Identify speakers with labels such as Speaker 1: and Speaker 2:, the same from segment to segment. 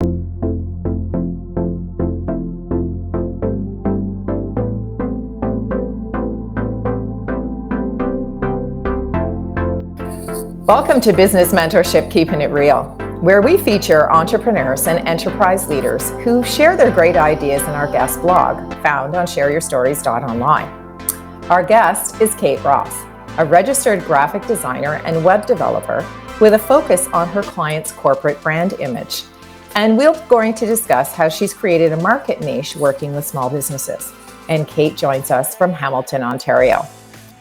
Speaker 1: Welcome to Business Mentorship, Keeping It Real, where we feature entrepreneurs and enterprise leaders who share their great ideas in our guest blog, found on shareyourstories.online. Our guest is Kate Ross, a registered graphic designer and web developer with a focus on her client's corporate brand image. And we're going to discuss how she's created a market niche working with small businesses. And Kate joins us from Hamilton, Ontario.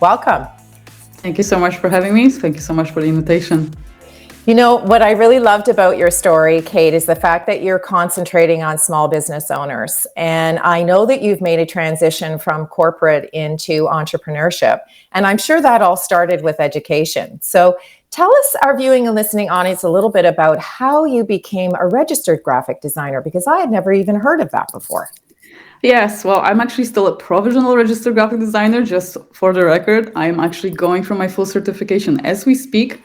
Speaker 1: Welcome.
Speaker 2: Thank you so much for having me. Thank you so much for the invitation.
Speaker 1: You know, what I really loved about your story, Kate, is the fact that you're concentrating on small business owners. And I know that you've made a transition from corporate into entrepreneurship. And I'm sure that all started with education. So tell us, our viewing and listening audience, a little bit about how you became a registered graphic designer, because I had never even heard of that before.
Speaker 2: Yes, well, I'm actually still a provisional registered graphic designer, just for the record. I'm actually going for my full certification as we speak.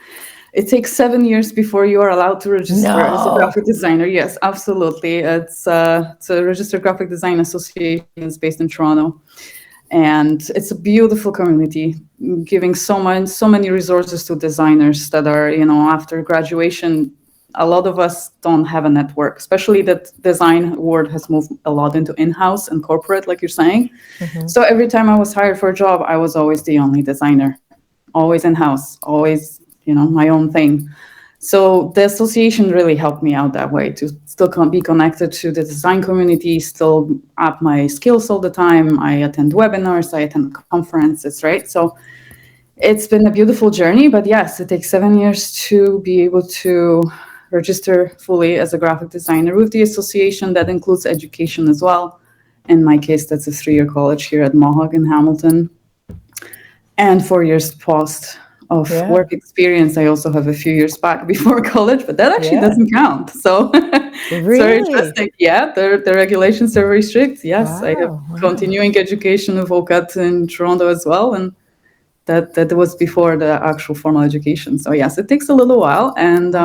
Speaker 2: It takes 7 years before you are allowed to register as a graphic designer. Yes, absolutely. It's a Registered Graphic Design Association. It's based in Toronto. And it's a beautiful community, giving so many resources to designers that are, after graduation. A lot of us don't have a network, especially that design world has moved a lot into in-house and corporate, like you're saying. Mm-hmm. So every time I was hired for a job, I was always the only designer, always in-house, always, my own thing. So the association really helped me out that way to still be connected to the design community, still up my skills all the time. I attend webinars, I attend conferences, right? So it's been a beautiful journey, but yes, it takes 7 years to be able to register fully as a graphic designer with the association. That includes education as well. In my case, that's a 3-year college here at Mohawk in Hamilton. And 4 years post of work experience. I also have a few years back before college, but that actually doesn't count. So it's very interesting. Yeah, the regulations are very strict. Yes, wow, I have continuing education with OCAT in Toronto as well. And that was before the actual formal education. So yes, it takes a little while. And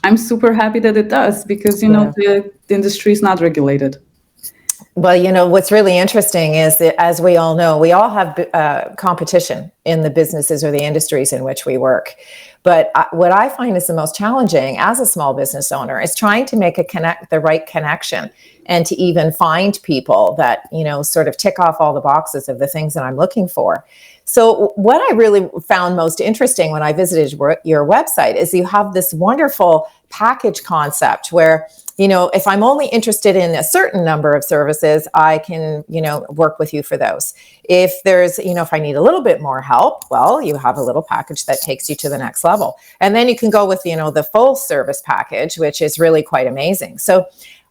Speaker 2: I'm super happy that it does, because, the industry is not regulated.
Speaker 1: Well, what's really interesting is that, as we all know, we all have competition in the businesses or the industries in which we work. But what I find is the most challenging as a small business owner is trying to make the right connection, and to even find people that, sort of tick off all the boxes of the things that I'm looking for. So what I really found most interesting when I visited your website is you have this wonderful package concept where, if I'm only interested in a certain number of services, I can, work with you for those. If there's, if I need a little bit more help, well, you have a little package that takes you to the next level. And then you can go with, the full service package, which is really quite amazing. So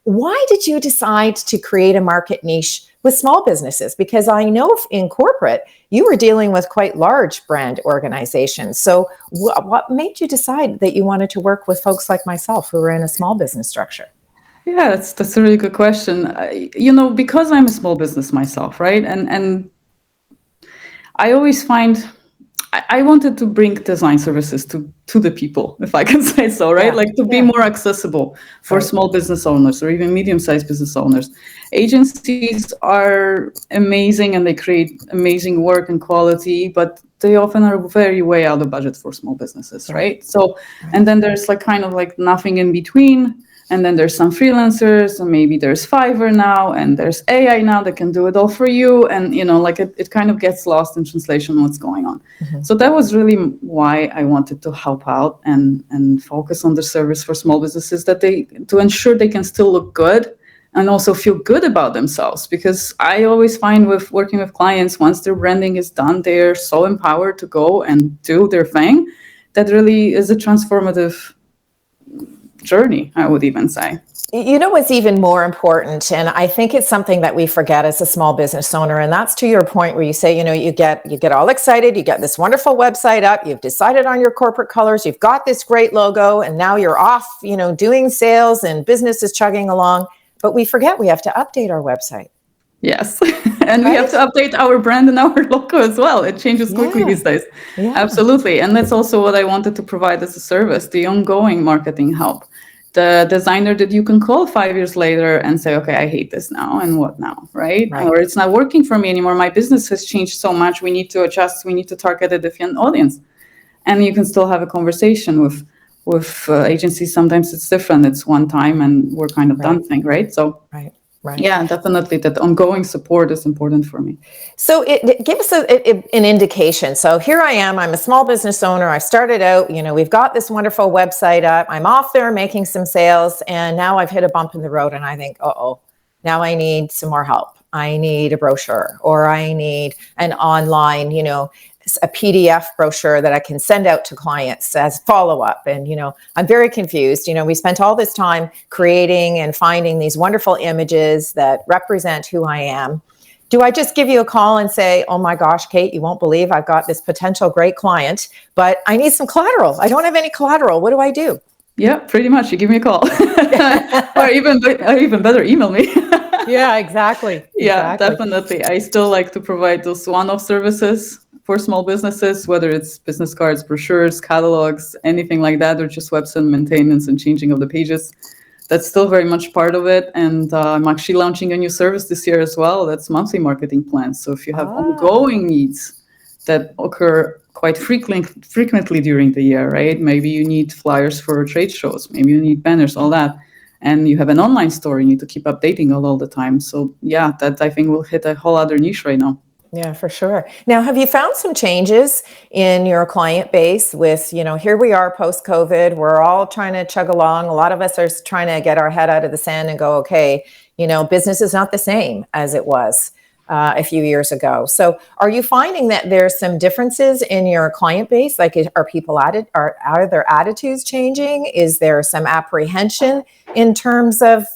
Speaker 1: why did you decide to create a market niche with small businesses? Because I know in corporate, you were dealing with quite large brand organizations. So what made you decide that you wanted to work with folks like myself who are in a small business structure?
Speaker 2: Yeah, that's a really good question. Because I'm a small business myself, right? And I always find I wanted to bring design services to the people, if I can say so, right? Be more accessible for small business owners or even medium-sized business owners. Agencies are amazing and they create amazing work and quality, but they often are very way out of budget for small businesses, right? So, and then there's nothing in between. And then there's some freelancers, and maybe there's Fiverr now, and there's AI now that can do it all for you. And, it kind of gets lost in translation what's going on. Mm-hmm. So that was really why I wanted to help out and focus on the service for small businesses, to ensure they can still look good and also feel good about themselves. Because I always find with working with clients, once their branding is done, they're so empowered to go and do their thing. That really is a transformative journey, I would even say.
Speaker 1: What's even more important, and I think it's something that we forget as a small business owner, and that's to your point where you say, you get all excited, you get this wonderful website up, you've decided on your corporate colors, you've got this great logo, and now you're off, doing sales and business is chugging along, but we forget we have to update our website.
Speaker 2: Yes. And we have to update our brand and our logo as well. It changes quickly these days. Yeah. Absolutely. And that's also what I wanted to provide as a service, the ongoing marketing help. the designer that you can call 5 years later and say, okay, I hate this now, and what now, right? Or it's not working for me anymore. My business has changed so much. We need to adjust. We need to target a different audience. And you can still have a conversation with agencies. Sometimes it's different. It's one time and we're kind of done thing, right? So
Speaker 1: Right.
Speaker 2: yeah, definitely that ongoing support is important for me.
Speaker 1: So it give us an indication. So here I am, I'm a small business owner. I started out, we've got this wonderful website up. I'm off there making some sales, and now I've hit a bump in the road and I think, now I need some more help. I need a brochure, or I need an online, a PDF brochure that I can send out to clients as follow-up. And, I'm very confused. We spent all this time creating and finding these wonderful images that represent who I am. Do I just give you a call and say, oh my gosh, Kate, you won't believe I've got this potential great client, but I need some collateral. I don't have any collateral. What do I do?
Speaker 2: Yeah, pretty much. You give me a call. Or even better, email me.
Speaker 1: Yeah, exactly.
Speaker 2: Yeah, definitely. I still like to provide those one-off services for small businesses, whether it's business cards, brochures, catalogs, anything like that, or just website maintenance and changing of the pages. That's still very much part of it. And I'm actually launching a new service this year as well. That's monthly marketing plans. So if you have ongoing needs that occur quite frequently during the year, right? Maybe you need flyers for trade shows, maybe you need banners, all that. And you have an online store, you need to keep updating all the time. So yeah, that I think will hit a whole other niche right now.
Speaker 1: Yeah, for sure. Now, have you found some changes in your client base with, here we are post-COVID, we're all trying to chug along. A lot of us are trying to get our head out of the sand and go, okay, business is not the same as it was a few years ago. So are you finding that there's some differences in your client base? Like, are their attitudes changing? Is there some apprehension in terms of,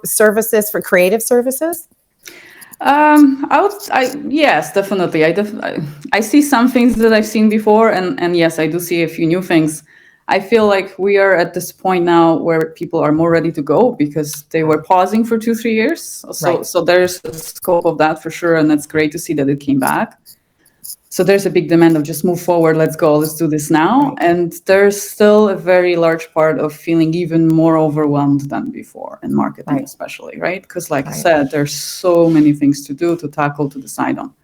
Speaker 1: services for creative services?
Speaker 2: Yes, definitely. I see some things that I've seen before, and yes, I do see a few new things. I feel like we are at this point now where people are more ready to go because they were pausing for 2-3 years. So there's a scope of that for sure, and that's great to see that it came back. So there's a big demand of just move forward, let's go, let's do this now. Right. And there's still a very large part of feeling even more overwhelmed than before in marketing, especially, right? Because like I said, there's so many things to do, to tackle, to decide on.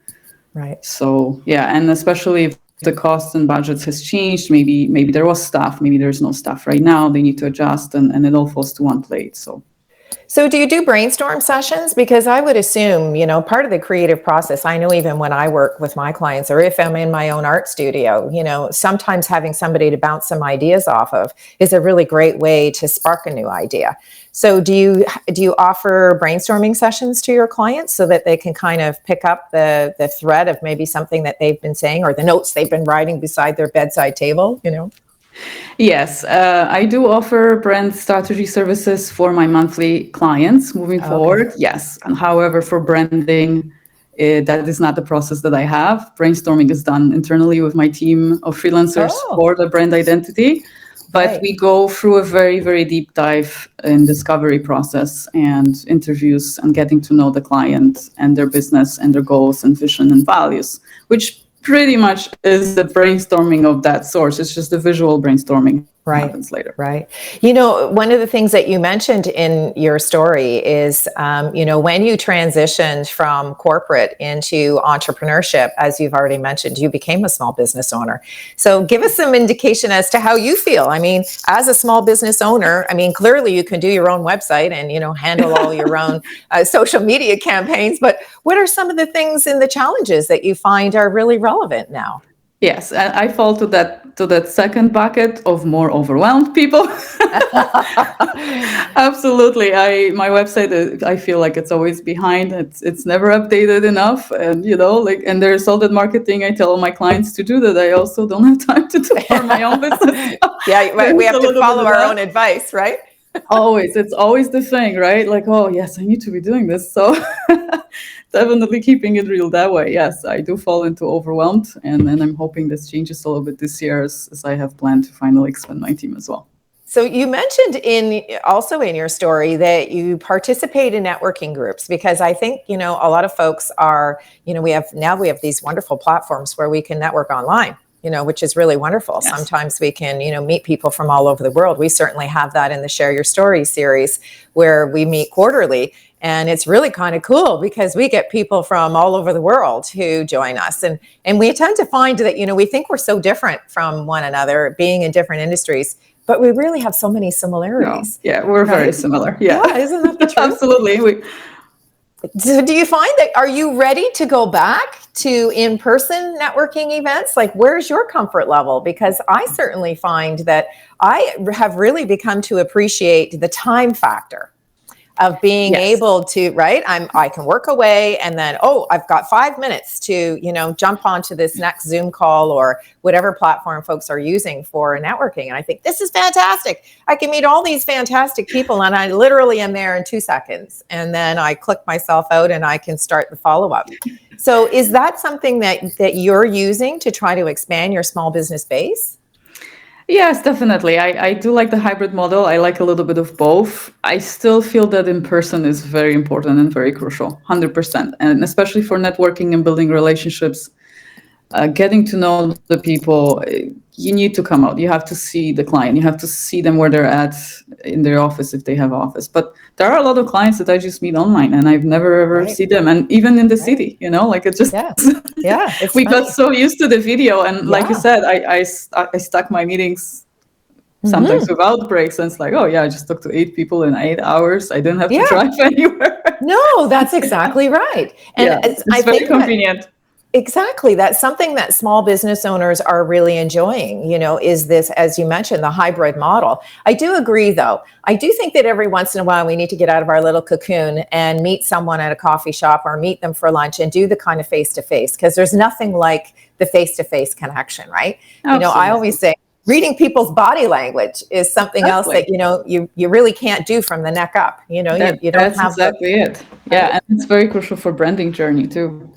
Speaker 1: Right.
Speaker 2: So yeah, and especially if the costs and budgets has changed, maybe there was staff, maybe there's no staff right now, they need to adjust, and it all falls to one plate,
Speaker 1: So do you do brainstorm sessions? Because I would assume, part of the creative process, I know even when I work with my clients, or if I'm in my own art studio, sometimes having somebody to bounce some ideas off of is a really great way to spark a new idea. So do you offer brainstorming sessions to your clients so that they can kind of pick up the thread of maybe something that they've been saying, or the notes they've been writing beside their bedside table,
Speaker 2: Yes, I do offer brand strategy services for my monthly clients moving forward. Yes. And however, for branding, that is not the process that I have. Brainstorming is done internally with my team of freelancers for the brand identity. But we go through a very, very deep dive in discovery process and interviews and getting to know the client and their business and their goals and vision and values, which pretty much is the brainstorming of that source. It's just the visual brainstorming happens later.
Speaker 1: Right. One of the things that you mentioned in your story is, when you transitioned from corporate into entrepreneurship, as you've already mentioned, you became a small business owner. So give us some indication as to how you feel. I mean, as a small business owner, clearly you can do your own website and, handle all your own social media campaigns. But what are some of the things and the challenges that you find are really relevant now?
Speaker 2: Yes, I fall to that second bucket of more overwhelmed people. Absolutely. My website, I feel like it's always behind. It's never updated enough. And, and there's all that marketing I tell all my clients to do that I also don't have time to do for my own business.
Speaker 1: Yeah, we have to follow our own advice, right?
Speaker 2: It's always the thing, right? Like, oh, yes, I need to be doing this. So definitely keeping it real that way. Yes, I do fall into overwhelmed. And then I'm hoping this changes a little bit this year as I have planned to finally expand my team as well.
Speaker 1: So you mentioned also in your story that you participate in networking groups, because I think, a lot of folks are, we have these wonderful platforms where we can network online. which is really wonderful.
Speaker 2: Yes.
Speaker 1: Sometimes we can, meet people from all over the world. We certainly have that in the Share Your Story series where we meet quarterly. And it's really kind of cool because we get people from all over the world who join us. And we tend to find that, we think we're so different from one another, being in different industries, but we really have so many similarities.
Speaker 2: No. Yeah, we're very similar. Yeah,
Speaker 1: isn't that the truth?
Speaker 2: Absolutely.
Speaker 1: So do you find that, are you ready to go back to in-person networking events? Like, where's your comfort level? Because I certainly find that I have really become to appreciate the time factor of being able to, I can work away and then, I've got 5 minutes to, jump onto this next Zoom call or whatever platform folks are using for networking. And I think this is fantastic. I can meet all these fantastic people and I literally am there in 2 seconds. And then I click myself out and I can start the follow-up. So is that something that you're using to try to expand your small business base?
Speaker 2: Yes, definitely. I do like the hybrid model. I like a little bit of both. I still feel that in person is very important and very crucial, 100%. And especially for networking and building relationships, getting to know the people, you need to come out. You have to see the client. You have to see them where they're at in their office if they have office. But there are a lot of clients that I just meet online and I've never ever seen them. And even in the city, like it just, we got so used to the video. And like you said, I stuck my meetings sometimes without breaks. And it's like, I just talked to 8 people in 8 hours. I didn't have to drive anywhere.
Speaker 1: No, that's exactly right. And
Speaker 2: it's very convenient.
Speaker 1: Exactly. That's something that small business owners are really enjoying, is this, as you mentioned, the hybrid model. I do agree, though. I do think that every once in a while we need to get out of our little cocoon and meet someone at a coffee shop or meet them for lunch and do the kind of face-to-face, because there's nothing like the face-to-face connection, right?
Speaker 2: Absolutely.
Speaker 1: I always say reading people's body language is something else that, you really can't do from the neck up. You don't
Speaker 2: that's
Speaker 1: have
Speaker 2: exactly it. Yeah. And it's very crucial for branding journey too.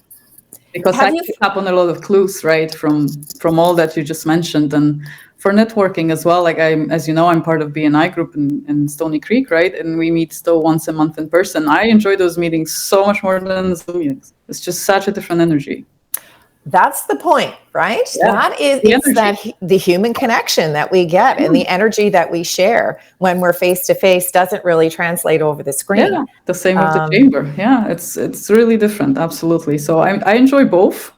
Speaker 2: Because I pick up on a lot of clues, right, from all that you just mentioned, and for networking as well. Like as you know, I'm part of BNI Group in Stony Creek, right, and we meet still once a month in person. I enjoy those meetings so much more than Zoom meetings. It's just such a different energy.
Speaker 1: That's the point, right?
Speaker 2: Yeah,
Speaker 1: that is the human connection that we get and the energy that we share when we're face to face doesn't really translate over the screen.
Speaker 2: Yeah, the same with the chamber. Yeah, it's really different. Absolutely. So I enjoy both.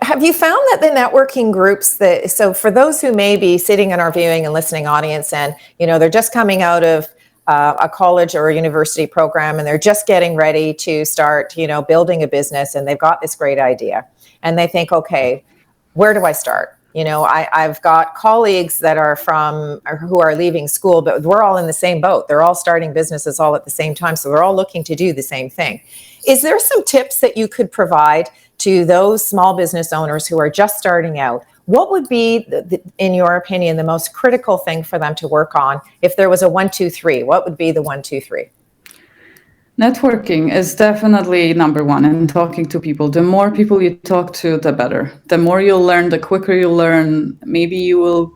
Speaker 1: Have you found that the networking groups so for those who may be sitting in our viewing and listening audience and, they're just coming out of a college or a university program and they're just getting ready to start, building a business and they've got this great idea and they think, okay, where do I start? I've got colleagues that are who are leaving school, but we're all in the same boat. They're all starting businesses all at the same time. So we're all looking to do the same thing. Is there some tips that you could provide to those small business owners who are just starting out? What would be, in your opinion, the most critical thing for them to work on? If there was a 1, 2, 3, what would be the 1, 2, 3?
Speaker 2: Networking is definitely number one, and talking to people. The more people you talk to, the better. The more you'll learn, the quicker you'll learn. Maybe you will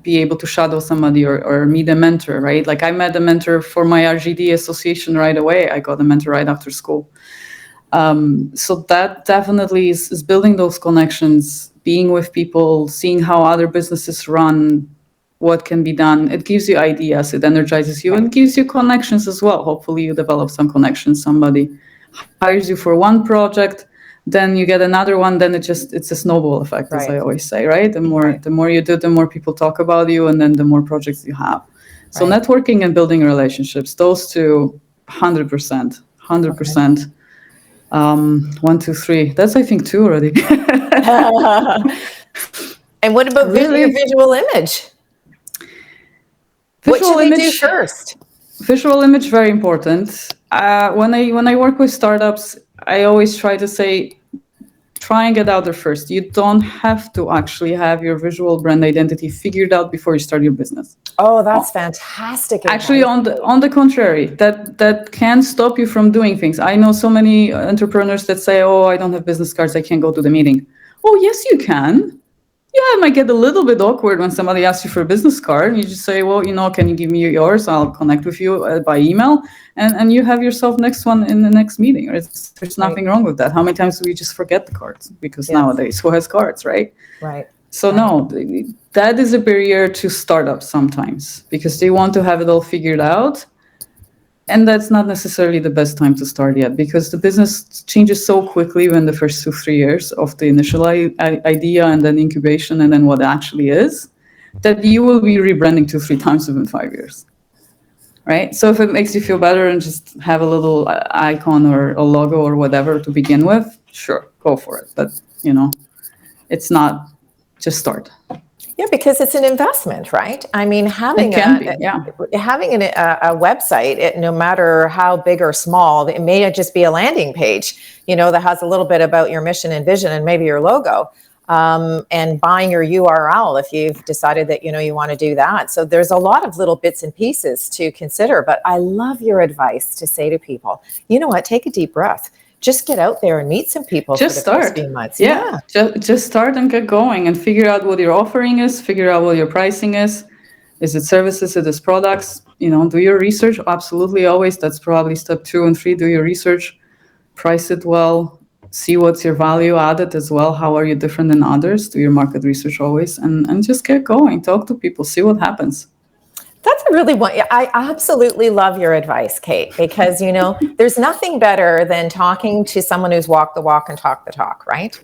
Speaker 2: be able to shadow somebody or meet a mentor, right? Like I met a mentor for my RGD association right away. I got a mentor right after school. So that definitely is building those connections, being with people, seeing how other businesses run, what can be done. It gives you ideas, it energizes you, and gives you connections as well. Hopefully you develop some connections. Somebody hires you for one project, then you get another one, then it's a snowball effect, as I always say, right? The more you do, the more people talk about you, and then the more projects you have. So networking and building relationships, those two, 100%. 1, 2, 3. That's I think 2 already.
Speaker 1: And what about visual image? What should they do first?
Speaker 2: Visual image, very important. When I work with startups, I always try to say, try and get out there first. You don't have to actually have your visual brand identity figured out before you start your business.
Speaker 1: Oh, that's fantastic.
Speaker 2: Actually, on the contrary, that can stop you from doing things. I know so many entrepreneurs that say, oh, I don't have business cards, I can't go to the meeting. Oh, yes, you can. Yeah, it might get a little bit awkward when somebody asks you for a business card, and you just say, well, can you give me yours? I'll connect with you by email, and you have yourself next one in the next meeting. There's nothing wrong with that. How many times do we just forget the cards? Because nowadays, who has cards, right?
Speaker 1: Right.
Speaker 2: So no, that is a barrier to startups sometimes, because they want to have it all figured out. And that's not necessarily the best time to start yet, because the business changes so quickly when the first 2-3 years of the initial idea and then incubation and then what it actually is, that you will be rebranding 2-3 times within 5 years. Right? So if it makes you feel better and just have a little icon or a logo or whatever to begin with, sure, go for it. But, it's not, just start.
Speaker 1: Yeah, because it's an investment, right? I mean, having
Speaker 2: having
Speaker 1: a website, no matter how big or small, it may just be a landing page, that has a little bit about your mission and vision and maybe your logo, and buying your URL if you've decided that, you want to do that. So there's a lot of little bits and pieces to consider, but I love your advice to say to people, you know what, take a deep breath. Just get out there and meet some people.
Speaker 2: Just
Speaker 1: for the
Speaker 2: start.
Speaker 1: First few months.
Speaker 2: Yeah. Just start and get going and figure out what your offering is, figure out what your pricing is. Is it services? Is it products? Do your research. Absolutely, always. That's probably step 2 and 3. Do your research, price it well, see what's your value added as well. How are you different than others? Do your market research always, and just get going. Talk to people, see what happens.
Speaker 1: That's a really one. I absolutely love your advice, Kate, because, there's nothing better than talking to someone who's walked the walk and talked the talk, right?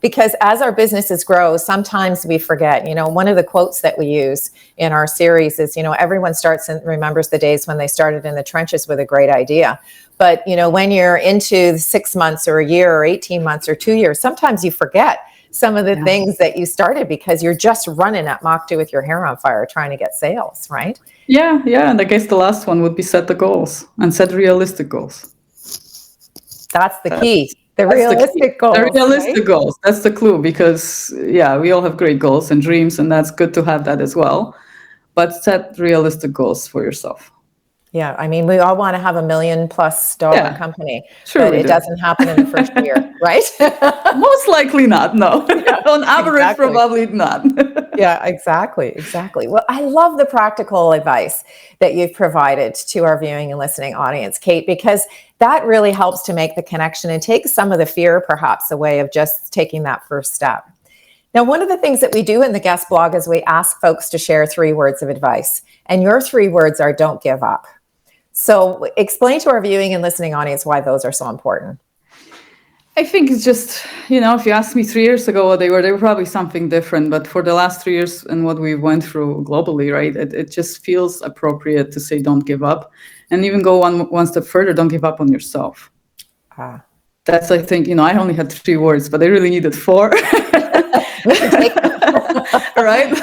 Speaker 1: Because as our businesses grow, sometimes we forget, one of the quotes that we use in our series is, everyone starts and remembers the days when they started in the trenches with a great idea. But, when you're into 6 months or a year or 18 months or 2 years, sometimes you forget some of the things that you started because you're just running at Mach 2 with your hair on fire trying to get sales, right?
Speaker 2: Yeah. And I guess the last one would be set the goals and set realistic goals.
Speaker 1: That's the key. The realistic goals.
Speaker 2: The realistic goals. That's the clue, because, we all have great goals and dreams, and that's good to have that as well. But set realistic goals for yourself.
Speaker 1: Yeah, I mean, we all want to have $1 million+ company,
Speaker 2: sure,
Speaker 1: but it doesn't happen in the first year, right?
Speaker 2: Most likely not, no. Yeah, on average, probably not.
Speaker 1: Yeah, exactly. Well, I love the practical advice that you've provided to our viewing and listening audience, Kate, because that really helps to make the connection and take some of the fear, perhaps, away of just taking that first step. Now, one of the things that we do in the guest blog is we ask folks to share 3 words of advice, and your 3 words are don't give up. So explain to our viewing and listening audience why those are so important.
Speaker 2: I think it's just, if you asked me 3 years ago what they were probably something different. But for the last 3 years and what we went through globally, right, it just feels appropriate to say don't give up. And even go one step further, don't give up on yourself. That's, I think, I only had 3 words, but I really needed 4. Right?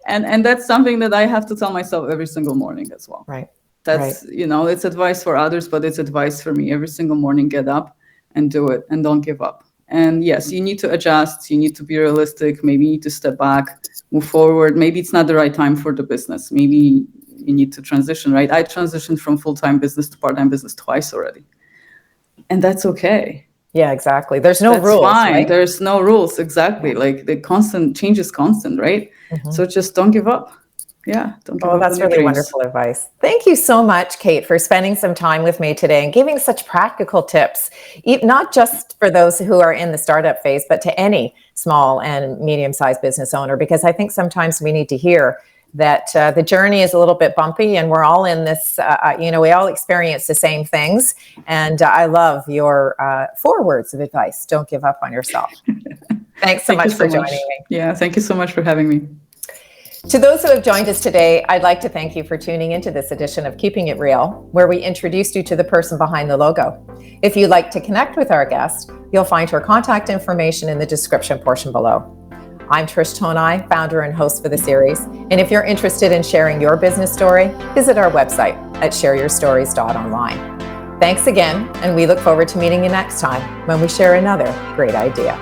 Speaker 2: And that's something that I have to tell myself every single morning as well.
Speaker 1: Right.
Speaker 2: That's, it's advice for others, but it's advice for me. Every single morning, get up and do it and don't give up. And yes, you need to adjust. You need to be realistic. Maybe you need to step back, move forward. Maybe it's not the right time for the business. Maybe you need to transition, right? I transitioned from full-time business to part-time business twice already. And that's okay.
Speaker 1: Yeah, exactly. There's no rules.
Speaker 2: Fine.
Speaker 1: Right?
Speaker 2: There's no rules. Exactly. Like the constant change is constant, right? Mm-hmm. So just don't give up. Yeah. Don't give up.
Speaker 1: That's really wonderful advice. Thank you so much, Kate, for spending some time with me today and giving such practical tips, not just for those who are in the startup phase, but to any small and medium-sized business owner, because I think sometimes we need to hear that the journey is a little bit bumpy and we're all in this, we all experience the same things. And I love your 4 words of advice. Don't give up on yourself. Thanks so much for joining me.
Speaker 2: Yeah, thank you so much for having me.
Speaker 1: To those who have joined us today, I'd like to thank you for tuning into this edition of Keeping It Real, where we introduced you to the person behind the logo. If you'd like to connect with our guest, you'll find her contact information in the description portion below. I'm Trish Tonai, founder and host for the series. And if you're interested in sharing your business story, visit our website at shareyourstories.online. Thanks again, and we look forward to meeting you next time when we share another great idea.